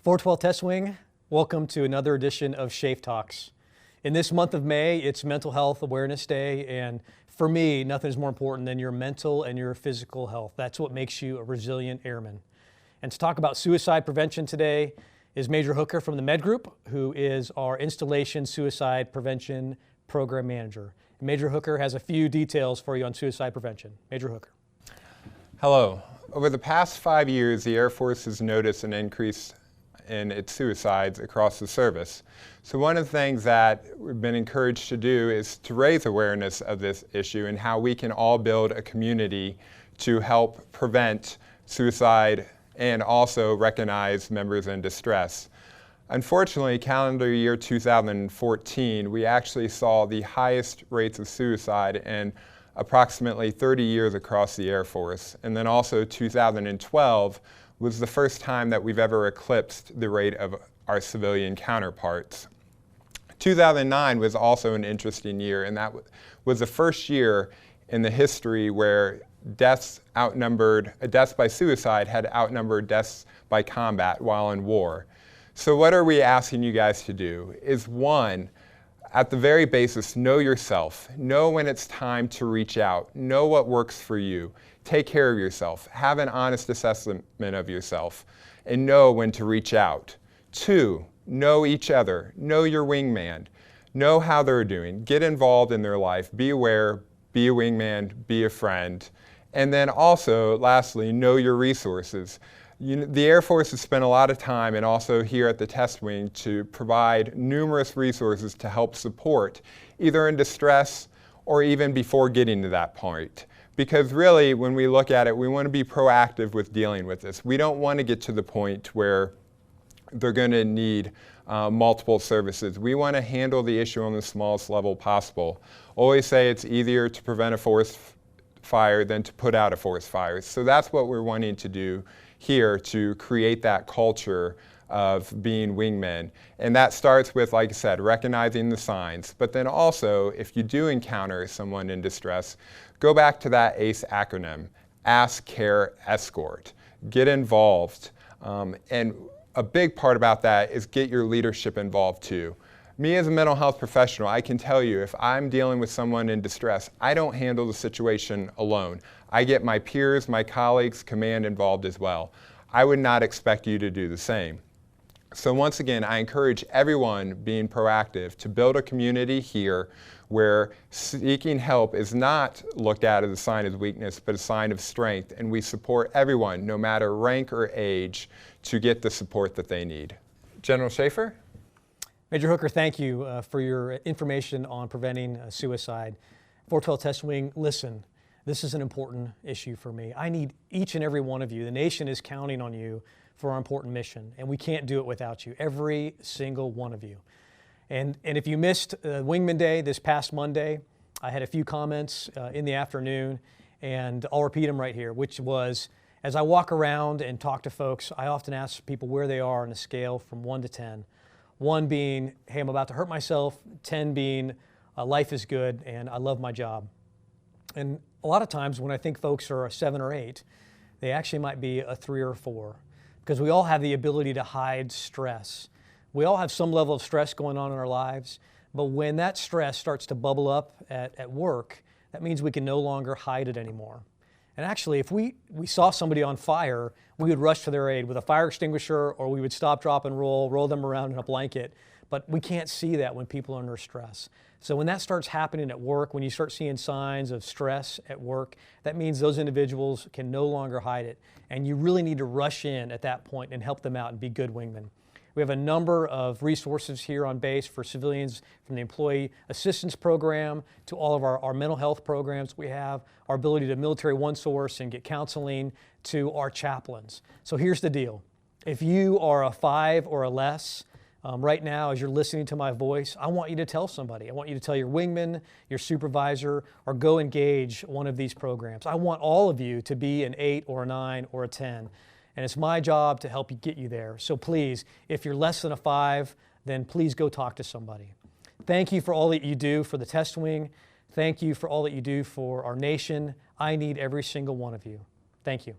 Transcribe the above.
412 Test Wing, welcome to another edition of SCHAEF Talks. In this month of May, it's Mental Health Awareness Day, and for me, nothing is more important than your mental and your physical health. That's what makes you a resilient airman. And to talk about suicide prevention today is Major Hooker from the Med Group, who is our Installation Suicide Prevention Program Manager. Major Hooker has a few details for you on suicide prevention. Major Hooker. Hello. Over the past 5 years, the Air Force has noticed an increase in its suicides across the service. So one of the things that we've been encouraged to do is to raise awareness of this issue and how we can all build a community to help prevent suicide and also recognize members in distress. Unfortunately, calendar year 2014, we actually saw the highest rates of suicide in approximately 30 years across the Air Force. And then also 2012 was the first time that we've ever eclipsed the rate of our civilian counterparts. 2009 was also an interesting year, and that was the first year in the history where deaths by suicide had outnumbered deaths by combat while in war. So what are we asking you guys to do is, one, at the very basis, know yourself. Know when it's time to reach out. Know what works for you. Take care of yourself. Have an honest assessment of yourself and know when to reach out. Two, know each other. Know your wingman. Know how they're doing. Get involved in their life. Be aware. Be a wingman. Be a friend. And then also, lastly, know your resources. The Air Force has spent a lot of time, and also here at the Test Wing, to provide numerous resources to help support, either in distress or even before getting to that point. Because really, when we look at it, we want to be proactive with dealing with this. We don't want to get to the point where they're going to need multiple services. We want to handle the issue on the smallest level possible. Always say it's easier to prevent a forest fire than to put out a forest fire. So that's what we're wanting to do here, to create that culture of being wingmen. And that starts with, like I said, recognizing the signs. But then also, if you do encounter someone in distress, go back to that ACE acronym: Ask, Care, Escort. Get involved. And a big part about that is get your leadership involved too. Me as a mental health professional, I can tell you, if I'm dealing with someone in distress, I don't handle the situation alone. I get my peers, my colleagues, command involved as well. I would not expect you to do the same. So once again, I encourage everyone being proactive to build a community here where seeking help is not looked at as a sign of weakness, but a sign of strength. And we support everyone, no matter rank or age, to get the support that they need. General Schaefer? Major Hooker, thank you for your information on preventing suicide. 412 Test Wing, listen, this is an important issue for me. I need each and every one of you. The nation is counting on you for our important mission, and we can't do it without you, every single one of you. And if you missed Wingman Day this past Monday, I had a few comments in the afternoon, and I'll repeat them right here, which was, as I walk around and talk to folks, I often ask people where they are on a scale from 1 to 10. 1 being, hey, I'm about to hurt myself. 10 being, life is good and I love my job. And a lot of times when I think folks are a 7 or 8, they actually might be a 3 or 4, because we all have the ability to hide stress. We all have some level of stress going on in our lives, but when that stress starts to bubble up at work, that means we can no longer hide it anymore. And actually, if we saw somebody on fire, we would rush to their aid with a fire extinguisher, or we would stop, drop, and roll them around in a blanket. But we can't see that when people are under stress. So when that starts happening at work, when you start seeing signs of stress at work, that means those individuals can no longer hide it. And you really need to rush in at that point and help them out and be good wingmen. We have a number of resources here on base for civilians, from the Employee Assistance Program to all of our mental health programs. We have our ability to military one-source and get counseling, to our chaplains. So here's the deal. If you are a 5 or a less, right now as you're listening to my voice, I want you to tell somebody. I want you to tell your wingman, your supervisor, or go engage one of these programs. I want all of you to be an 8 or a 9 or a 10. And it's my job to help you get you there. So please, if you're less than a 5, then please go talk to somebody. Thank you for all that you do for the Test Wing. Thank you for all that you do for our nation. I need every single one of you. Thank you.